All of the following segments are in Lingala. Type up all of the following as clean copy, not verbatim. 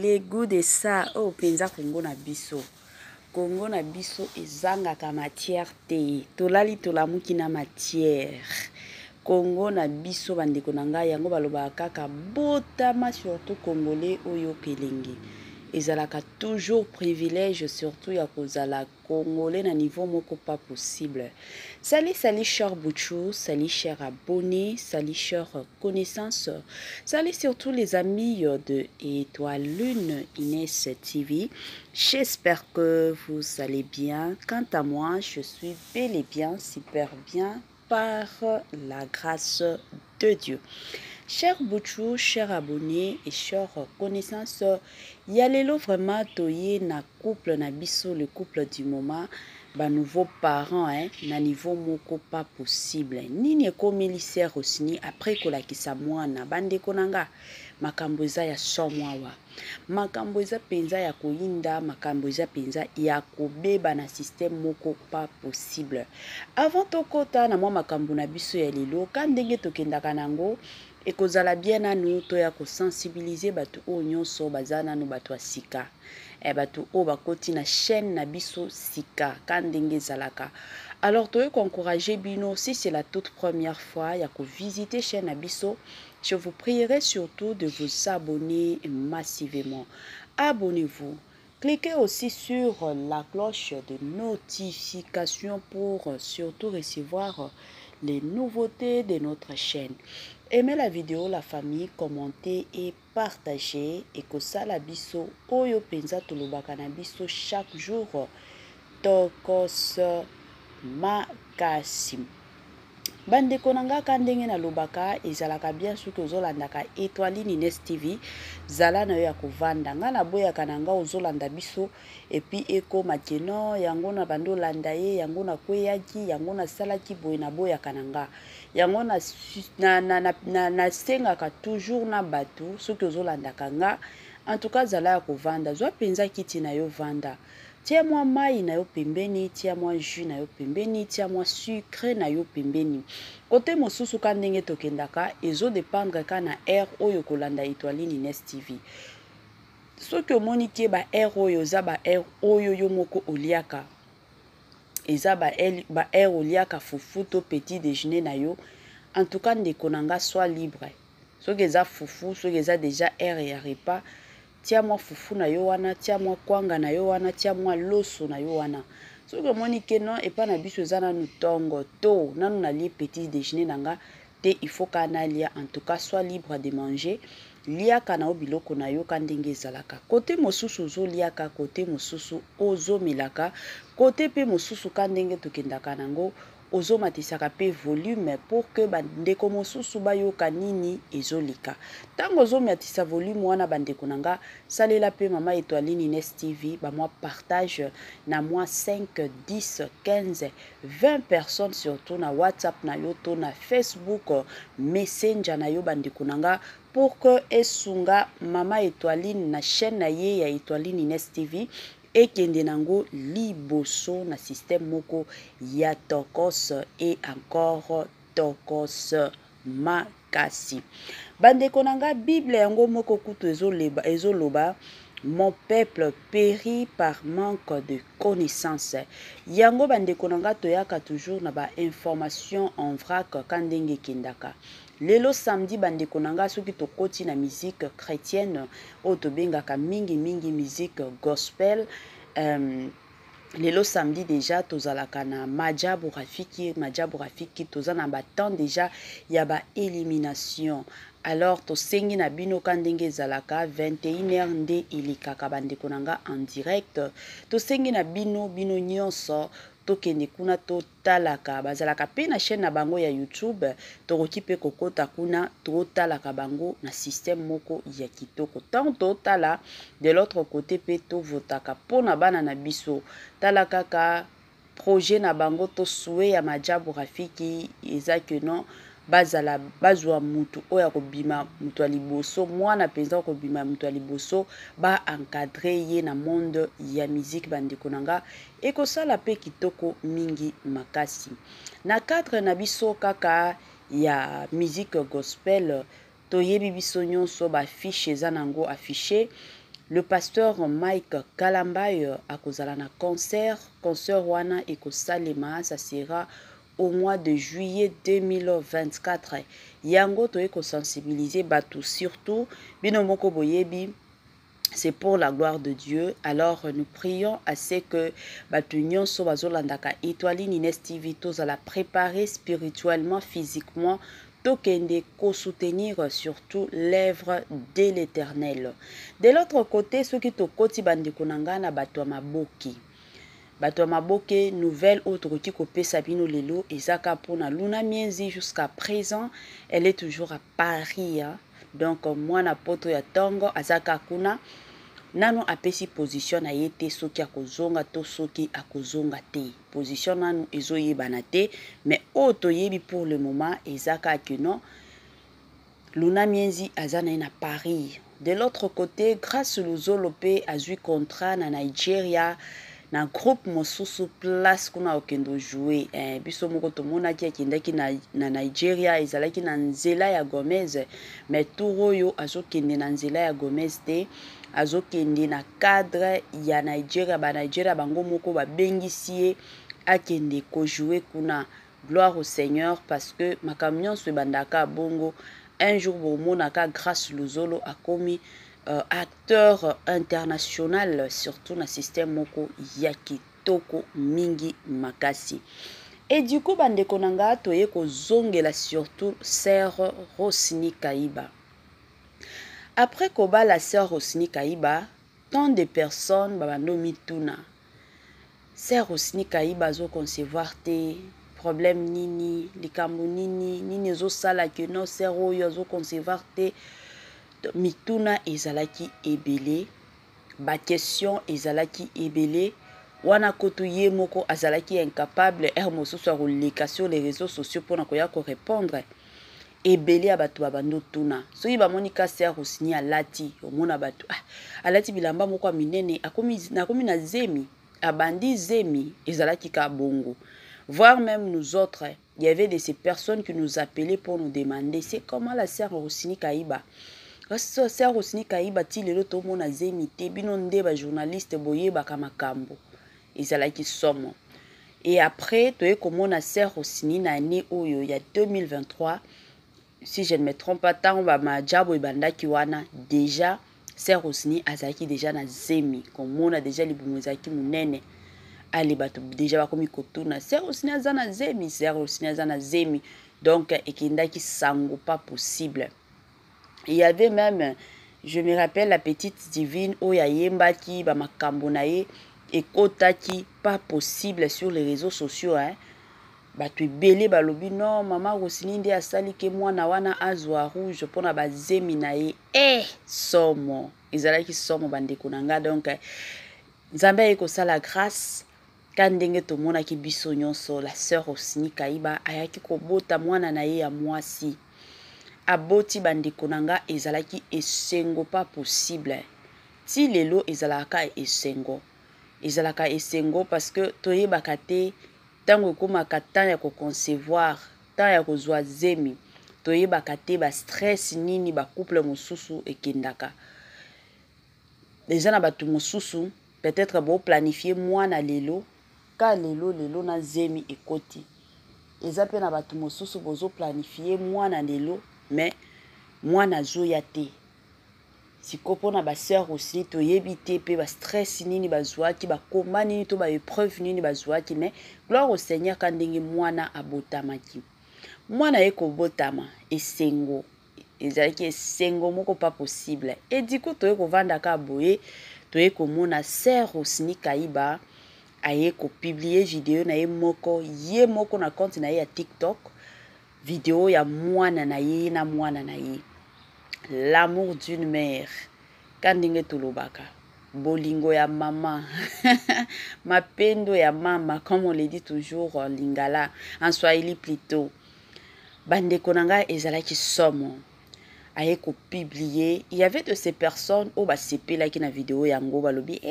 les goûts de ça oh penza Congo na biso. Congo na biso ezangaka matière te. Tolali tolamuki na matière. Congo na biso bandeko na ngai yango balobaka kaka botama surtout congolais oyo kelenge. Ezalaka toujours privilège surtout ya kozala congolais na niveau moko pas possible. Salut cher Bouchou, salut cher abonné, salut cher connaissance, salut surtout les amis de Étoile Lune Inès TV. J'espère que vous allez bien. Quant à moi, je suis bel et bien, super bien par la grâce de Dieu. Cher Bouchou, cher abonné et cher connaissance, yalelo vraiment toye na couple na biso, le couple du moment, ba nouveaux parents, na niveau moko pas possible. Nini ekomeli ser osini après kolakisa mwana bande konanga makambo eza ya somwawa. Makambo eza penza ya koyinda, makambo eza penza ya kobeba na système moko pas possible. Avant tokota na mwa makambo na biso ya lelo, kan ndenge tokendaka nango ekozala bien nanu to ya kosensibiliser batu o nyonso baza nanu batu ya sika. Batu o bakoti na chaîne na biso sika kan ndenge ezalaka. Alors toye encourager bino si c'est la toute première fois ya ko visiter chaîne na biso, je vous prierai surtout de vous abonner massivement. Abonnez-vous. Cliquez aussi sur la cloche de notification pour surtout recevoir les nouveautés de notre chaîne. Aimez la vidéo, la famille, commentez et partagez. Et que ça la biso oyo penza tolobaka na biso chaque jour tokos makasi. Bande konanga kandenge na lobaka ezalaka bien soki ozolandaka Étoile Inès TV zala na yo ya kovanda nga na boya kananga ozolanda biso et puis eko makeno yango na bando landa ye yango na kweyaki yango na salaki boye na boya kananga yango na sengaka toujours na batu soki ozolandaka nga en tout cas zala ya kovanda zwa penza kiti na yo vanda. Tia moi mai na yo pembeni, tia moi jus na yo pembeni, tia moi sucre na yo pembeni. Kote mosusu ka ndenge tokendaka ezo dépendre ka na air oyo kolanda Étoile Inès TV. Soki omoni ke ba air oyo za ba air oyo yo moko oliaka. Eza ba air oliaka fufu to petit déjeuner na yo. En tout cas ndeko nanga soit libre. Soki eza fufu, soki eza déjà air ya repas. Tia moi fufu na yo wana, tia moi kwanga na yo wana, tia moi loso na yo wana. Soki omoni ke non epa na biso eza nanu tongo to nanu na lie petit déjeuner nanga te il faut kana lia en tout cas soit libre de manger. Liaka na biloko na yo ka ndenge ezalaka. Kote mosusu ozo liaka, kote mosusu ozo melaka, kote pe mosusu ka ndenge tokendaka nango ozo matisaka pe volume pour que bandeko mosusu bayoka nini ezolika. Tango ozo matisa volume wana bandeko nanga salela pe mama Étoile Inès TV ba moi partage na moi 5, 10, 15, 20 personnes surtout na WhatsApp na yo to na Facebook Messenger na yo bandeko nanga pour que esunga mama Étoile na chaîne na ye ya Étoile Inès TV et kende nango liboso na système moko ya tokos et encore tokos makasi. Bandeko nanga Bible yango moko kutu ezoloba mon peuple périt par manque de connaissance. Yango bandeko nanga toyaka toujours na ba information en vrac kandenge kendaka. Lelo samedi bandeko nanga soki tokoti na musique chrétienne o tobengaka mingi musique gospel. Lelo samedi déjà tozalaka na Majabu Rafiki toza na ba temps déjà ya ba élimination. Alors tosengi na bino kandenge zalaka 21h nde ilikaka bandeko nanga en direct. Tosengi na bino nyonso tokende kuna to talaka bazalaka pe na chaîne na bango ya YouTube tokoki pe kokota kuna to talaka bango na système moko ya kitoko tant to tala de l'autre côté pe to votaka pona bana na biso talaka ka projet na bango to souhait ya Majabu Rafiki ezaki non bazala bazwa mutu oya kobima mutu aliboso mwana penza kobima mutu aliboso ba encadrer ye na monde ya musique bandeko nanga ekosala pe kitoko mingi makasi na cadre na biso kaka ya musique gospel toyebi biso nyonso ba fiche eza nango affiché Le pasteur Mike Kalambaye akozala na concert wana ekosalema, ça sera au mois de juillet 2024. Yango toye ko sensibiliser batu, surtout bino moko boyebi, c'est pour la gloire de Dieu. Alors nous prions à ce que batu nyonso bazolandaka Étoile Nines TV tozala préparer spirituellement, physiquement, tokende ko soutenir surtout l'œuvre de l'Éternel. De l'autre côté, ceux qui tokoti bandeko nanga na bato maboki. Bato maboke, nouvelle autre qui kopé Sabino Lelo et Zaka Pona Luna Mienzi jusqu'à présent, elle est toujours à Paris. Hein? Donc moi na poto ya tongo azaka kuna nano apesi position na yete soki akozonga to soki akozonga te. Position nanu ezoyebana te, mais auto yebi pour le moment ezaka que non. Luna Mienzi azana na Paris. De l'autre côté, grâce au Zolope azui contrat na Nigeria, na groupe mosusu place kuna okendo jouer. Biso moko tomona ki akendaki na Nigeria ezalaki na nzela ya Gomez, mais turo yo azokende na nzela ya Gomez te, azokende na cadre ya Nigeria. Ba Nigeria bango moko babengisi ye akende ko jouer kuna. Gloire au Seigneur, parce que ma camion se bandaka bongo. Un jour, monaka grâce Luzolo a commis acteur international, surtout dans le système moko yaki toko mingi makasi. Et du coup, bande konanga toye ko zongela surtout sœur Rosini Kaiba. Après koba la sœur Rosini Kaiba, tant de personnes babando mituna. Sœur Rosini Kaiba zo concevoir te problème nini, likambo nini zo sala que non sœur oyo zo concevoir te. Mituna ezalaki ebele, ba question ezalaki ebele, wana koto ye moko azalaki incapable mosusu akoleka sur les réseaux sociaux pona koya ko répondre. Ebele abatu babando tuna. Soki bamoni ka sœur Rosini alati, omona batu alati bilamba moko minene, akomi na zemi, abandi zemi ezalaki ka bongo. Voire même nous autres, il y avait de ces personnes qui nous appelaient pour nous demander c'est comment la sœur Rosini Kaiba. Sœur Rosini Kaiba ti lelo to mona zemi te bino nde ba journaliste boye ba kamakambo ezalaki somo. Et après toye komona sœur Rosini na année oyo ya 2023, si je ne me trompe pas, tant ba majabo ebandaki wana déjà sœur Rosini azaki déjà na zemi, komona déjà libumezaki munene. Ali bato déjà bakomi kotuna sœur Rosini azana zemi, sœur Rosini azana zemi, donc ekendaki sango pas possible. Il y avait même, je me rappelle, la petite divine Oyayembaki, Bamakambonaye, et Kotaki, pas possible sur les réseaux sociaux. Hein. Tu belé balobi, non, maman Rosini de asali ke moi na wana azwa rouge pour na bazemi naye. Somo. Izalaki somo bandeko nanga. Donc, Nzambe eko sala grâce. Kandenge to mona ki biso nyonso, la sœur Rosini Kaiba, ayaki kobota mwana naye ya mwasi. Aboti bandeko nanga ezalaki esengo pas possible. Ti lelo ezalaka esengo. Ezalaka esengo parce que toye bakate tango komaka tan ya ko concevoir, tan ya ko zwa zemi. Toye bakate ba stress nini ba couple mosusu ekendaka. Déjà na batu mosusu peut-être bo planifier mwana lelo ka lelo na zemi ekoti. Eza pe na batu mosusu bozo planifier mwana lelo mais moi na zoya te. Si kopona ba sœur aussi to yebite pe ba stress nini bazwaki ba komba nini to ba épreuve nini bazwaki, mais gloire au Seigneur quand ndenge mwana abotamaki. Mwana eko botama esengo. Ezalaki esengo moko pas possible. Et du coup to eko vanda ka boye, to eko mona sœur Rosini Kaiba aye ko publier vidéo na ye moko na compte na ye ya TikTok. Vidéo ya mwana na ye na mwana na ye. L'amour d'une mère. Kandinge tulobaka. Bolingo ya maman. Mapendo ya mama, comme on le dit toujours en lingala, en swahili plutôt. Bande konanga ezalaki somo. Aye ko publier. Il y avait de ces personnes au basepe la ki na vidéo yango balobi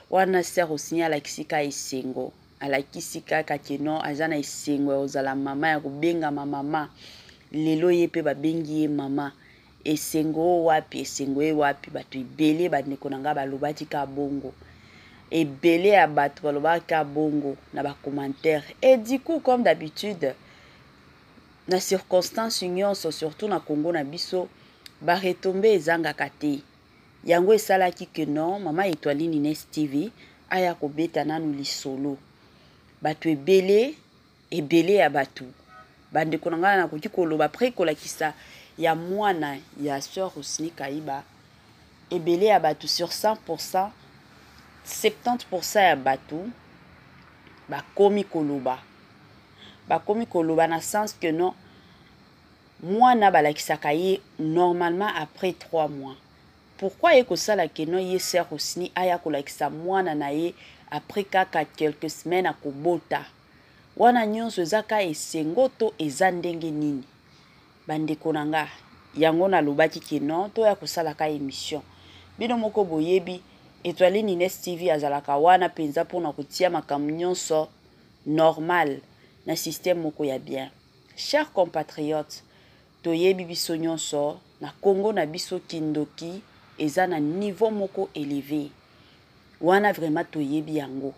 wana sœur Rosini alakisika esengo. Alakisika kakeno azana esengo ozala mama ya kobenga mama. Lelo ye pe babengi ye mama. esengo wapi bato ebele bandeko na nga balobaki ka bongo ebele ya bato balobaki ka bongo na bacommentaire et du coup comme d'habitude na circonstance nyonso surtout na Congo na biso baretombe ezangaka te yango esalaki ke non mama Étoiline Ines TV aya kobeta nanu lisolo bato ebele ya bato bandeko na nga nakoki koloba après kolakisa ya mwana ya sœur Rosny Kayiba ebele ya bato sur 100% 70% ya bato bakomi koloba na sens que non mwana balakisaka ye normalement après 3 mois pourquoi ye kosala ke non ye sœur Rosny aya kolakisa mwana na ye après kaka quelques semaines akobota wana nyonso ezaka esengo to eza ndenge nini bandeko na nga yango nalobaki ke non to ya kosalaka émission bino moko boyebi Étoiline Ines TV azalaka wana penza mpona kotia makambo nyonso normal na système moko ya bien chers compatriotes toyebi biso nyonso na Congo na biso kindoki eza na niveau moko élevé wana vraiment toyebi yango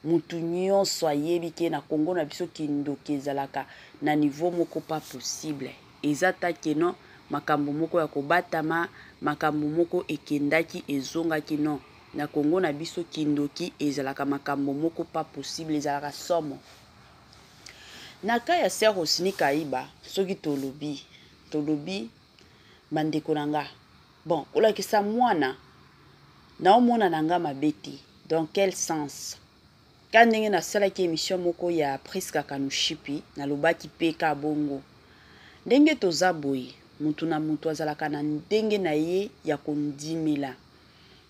mutu nyonso ayebi ke na Congo na biso kindoki ezalaka na niveau moko pas possible eza ta ke non makambo moko ya kobatama makambo moko ekendaki ezongaki non na Congo na biso kindoki ezalaka makambo moko pas possible ezalaka somo na ka ya sœur Rosny Kayiba soki tolobi bandeko na nga bon kolakisa mwana naomona na nga mabeti dans quel sens ka ndenge nasalaki émission moko ya Priska Kanushipi nalobaki pe ka bongo ndenge toza boye mutu na mutu azalaka na ndenge na ye ya kondimela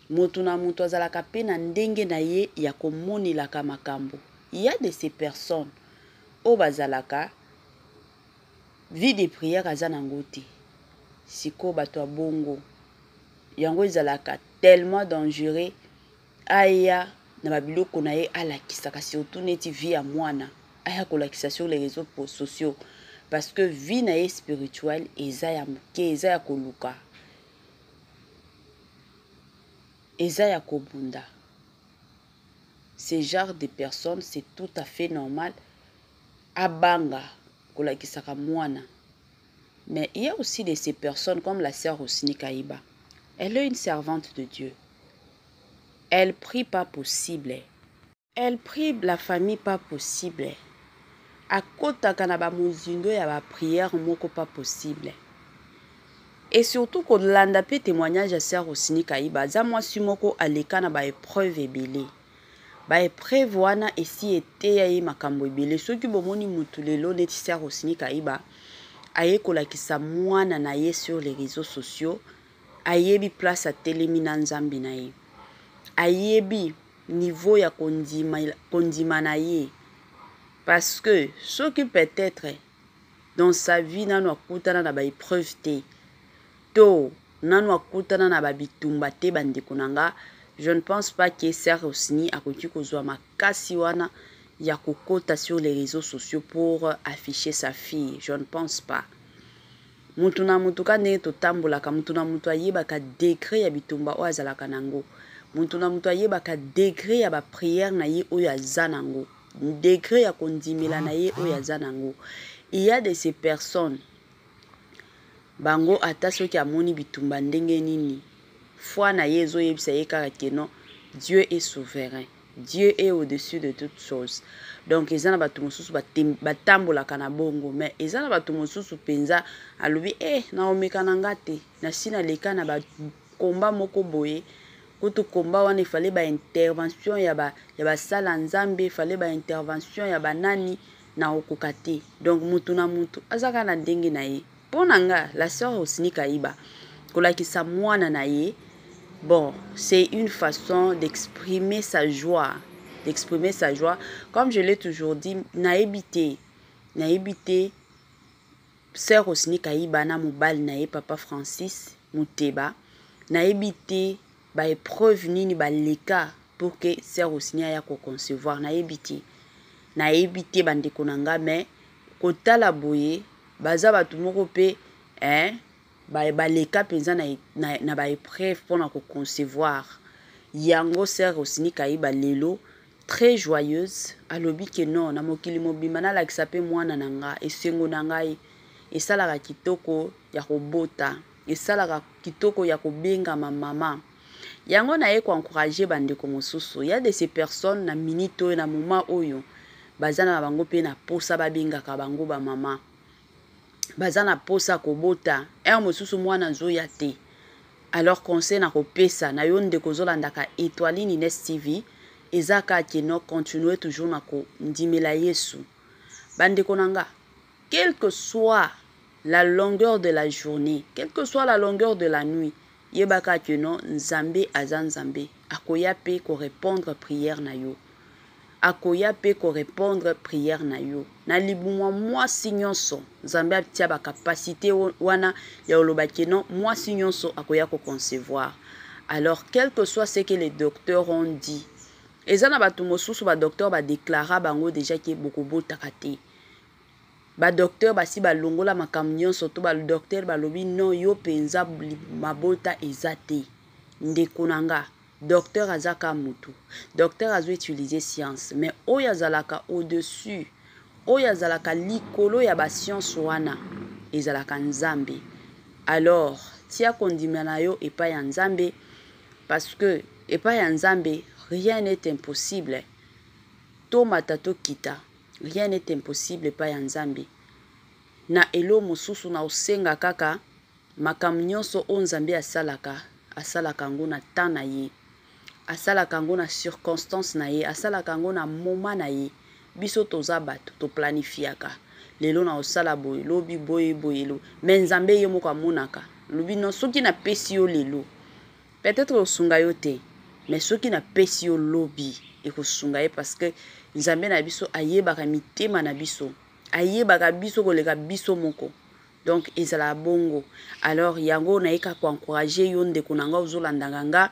mutu na mutu azalaka pe na ndenge na ye ya komonelaka makambo il y a de ces personnes o bazalaka vie de prière aza nango te siko bato ya bongo yango ezalaka tellement dangereux aya na babiloko na ye alakisaka surtout neti vie ya mwana aya kolakisa sur les réseaux sociaux parce que vie na ye spirituelle eza ya moke eza ya koluka eza ya kobunda ce genre de personnes c'est tout à fait normal abanga kolakisaka mwana mais il y a aussi de ces personnes comme la sœur Rosny Kayiba elle est une servante de Dieu elle prie pas possible elle prie la famille pas possible akotaka na bamozindo ya ba prière moko pas possible et surtout kolanda pe témoignage ya sœur Rosny Kayiba za mwasi moko aleka na ba épreuve ebele ba épreuve wana esi eteya ye makambo ebele soki bomoni mutu lelo neti sœur Rosny Kayiba aye kolakisa mwana na ye sur les réseaux sociaux ayebi place atelemi na nzambe na ye ayebi niveau ya kondima na ye parce que soki peut-être dans sa vie nanu akutana na ba épreuve te to nanu akutana na ba bitumba te bandeko na nga je ne pense pas que sœur Rosny akoki kozwa makasi wana ya kokota sur les réseaux sociaux pour afficher sa fille je ne pense pas mutu na mutu ka ndenge totambolaka mutu na mutu ayebaka degré ya bitumba oyo azalaka nango mutu na mutu ayebaka degré ya baprière na ye oyo aza nango degré ya kondimela na ye oyo aza nango il y a de ces personnes bango ata soki amoni bitumba ndenge nini foi na ye ezoyebisa ye kaka ke non Dieu est souverain Dieu est au-dessus de toutes choses donc eza na bato mosusu batambolaka na bongo mais eza na bato mosusu penza alobi naomeka na nga te nasi naleka na bakomba moko boye kutu komba wana ifale baintervention ya basala nzambe ifale baintervention ya banani na okoka te donc mutu na mutu azaka na ndenge na ye mpo na nga la sœur Rosny Kayiba kolakisa mwana na ye bon c'est une façon d'exprimer sa joie comme je l'ai toujours dit nayebi te sœur Rosny Kayiba na mobali na ye papa Francis Muteba nayebi te ba épreuve nini baleka pour que sœur Rosny aya ko concevoir nayebi te bandeko na nga mais kotala boye baza bato moko pe baleka penza na baépreuve mpona koconcevoir. Yango sœur Rosini Kayiba lelo très joyeuse alobi ke non na mokili mobimba nalakisa mpe mwana na nga esengo na ngai esalaka kitoko ya kobota, esalaka kitoko ya kobengama mama. Yango na ye koencourage bandeko mosusu. Ya de ces personnes na minute oyo na moment oyo baza na bango mpe na posa babengaka bango bamama, baza na posa kobota mosusu mwana nzoya te. Alors conseil na kopesa na yo ndeko ozolandaka Étoiline Ines TV eza kaka no continuer toujours na kondimela Yesu. Bandeko nanga, quelle que soit la longueur de la journée, quelle que soit la longueur de la nuit, yebaka ke no Nzambe aza Nzambe akoya pe ko répondre prière na yo, akoya pe ko répondre prière na yo. Na libumwa mwasi nyonso Nzambe atia ba capacité wana ya oloba ke no mwasi nyonso akoya ko concevoir. Alors quel que soit ce que les docteurs ont dit, ezana batu mosusu ba docteur ba déclara bango déjà ke bokobotaka te. Ba docteur basi ba longola makambo nyonso to ba docteur balobi non yo penza mabota eza te. Ndeko nanga, docteur azaka mutu, docteur azo utiliser science, mais oyo azalaka au-dessus, oyo azalaka likolo ya ba science wana ezalaka Nzambe. Alors tia kondima na yo epai ya Nzambe, parce que epai ya Nzambe rien n'est impossible. To matato kita, rien n'est impossible epai ya Nzambe. Na elo mosusu na osenga kaka makambo nyonso o Nzambe asalaka ngo na temps na ye, asalaka ngo na circonstance na ye, asalaka ngo na moment na ye. Biso toza bato to planifiaka lelo na osala boye lobi boye lo, mais Nzambe ye moko amonaka lobi non soki na pesi yo lelo peut-être osunga yo te, mais soki na pesi yo lobi ekosunga ye, parce que Nzambe na biso ayebaka mitema na biso, ayebaka biso koleka biso moko. Donc ezala bongo. Alors yango na eka ko encourager yo ndeko nanga ozolandanga nga,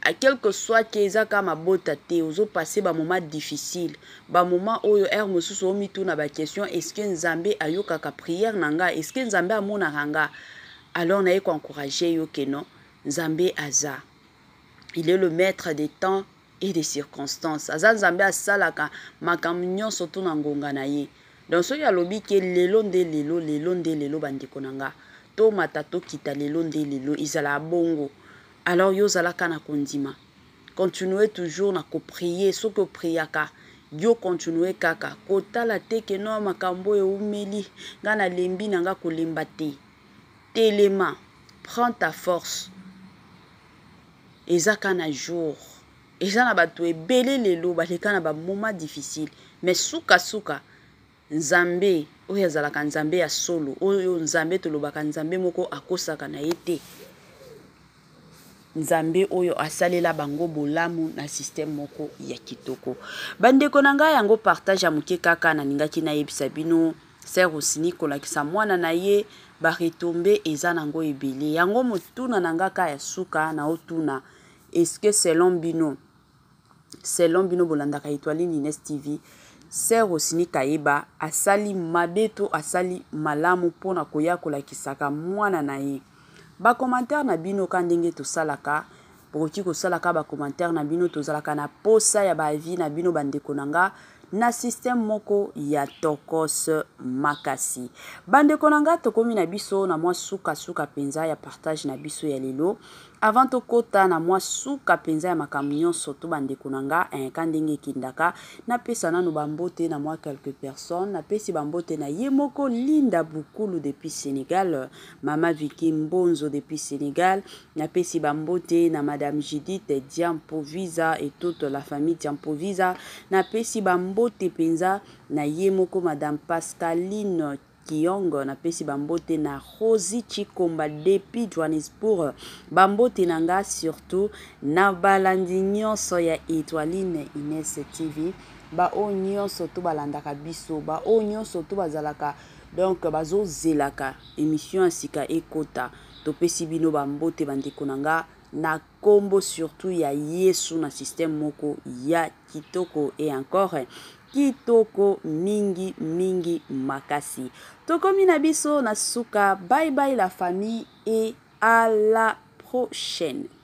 à quelque soit que ezaka mabota te ozo passer ba moment difficile, ba moment oyo mosusu o mitu na ba question, est-ce que Nzambe ayokaka prière nanga, est-ce que Nzambe amona nga? Alors na eka encourager yo ke non, Nzambe aza, il est le maître des temps et des circonstances. Aza Nzambe asalaka makambo nyonso to na ngonga na ye. Donc so ya lobi ke lelo nde lelo bandeko nanga, to matato kita lelo nde lelo izala bongo. Alors yo zalaka na kondima, continuez toujours na ko prier, so ko priaka yo continuez kaka kotala te ke no makambo e umeli ngana lembi nanga kolemba te. Telema, prends ta force. Ezaka na jour, eza na bato ebele lelo baleka na ba moment difficile, mais suka Nzambe oyo azalaka Nzambe ya solo, oyo Nzambe tolobaka Nzambe moko akosaka na ye te. Nzambe oyo asalela bango bolamu na système moko ya kitoko. Bandeko na ngai yango partage ya moke kaka na ningaki na yebisa bino Sœur Rosini kolakisa mwana na ye ba retombe eza nango ebele. Yango motuna na ngaka ya suka na otuna, est-ce que selon bino bolandaka Étoiline Ines TV, Sœur Rosini Kayiba asali mabeto asali malamu pona koya kolakisaka mwana na ye? Ba commentaire na bino kandenge to salaka, boki ko salaka ba commentaire na bino to zalaka na posa ya ba avis na bino bandeko nanga na système moko ya tokos makasi. Bandeko nanga tokomi na biso na mwa suka penza ya partage na biso ya lelo. Avant to kota na mwa suka penza ya makambo nyonso to bandeko nanga kandenge kindaka na pesa nanu bambote na mwa quelques personnes, na pesi bambote na ye moko Linda Bukulu depuis Sénégal, Mama Vicky Mbonzo depuis Sénégal, na pesi bambote na Madame Judith Diampovisa et toute la famille Diampovisa, na pesi bambote penza na ye moko Madame Pascaline Kiyongo, na pesi bambote na Rosie Chikomba depuis Johannesburg, bambote nanga surtout na balandi nyonso ya Étoiline Ines TV, ba o nyonso to balandaka biso, ba o nyonso to bazalaka donc bazo zelaka émission asika ekota, to pesi bino bambote bandeko nanga na kombo surtout ya Yesu na système moko ya kitoko. Et encore kitoko mingi mingi makasi. Tokomi na biso na suka. Bye bye la famille et à la prochaine.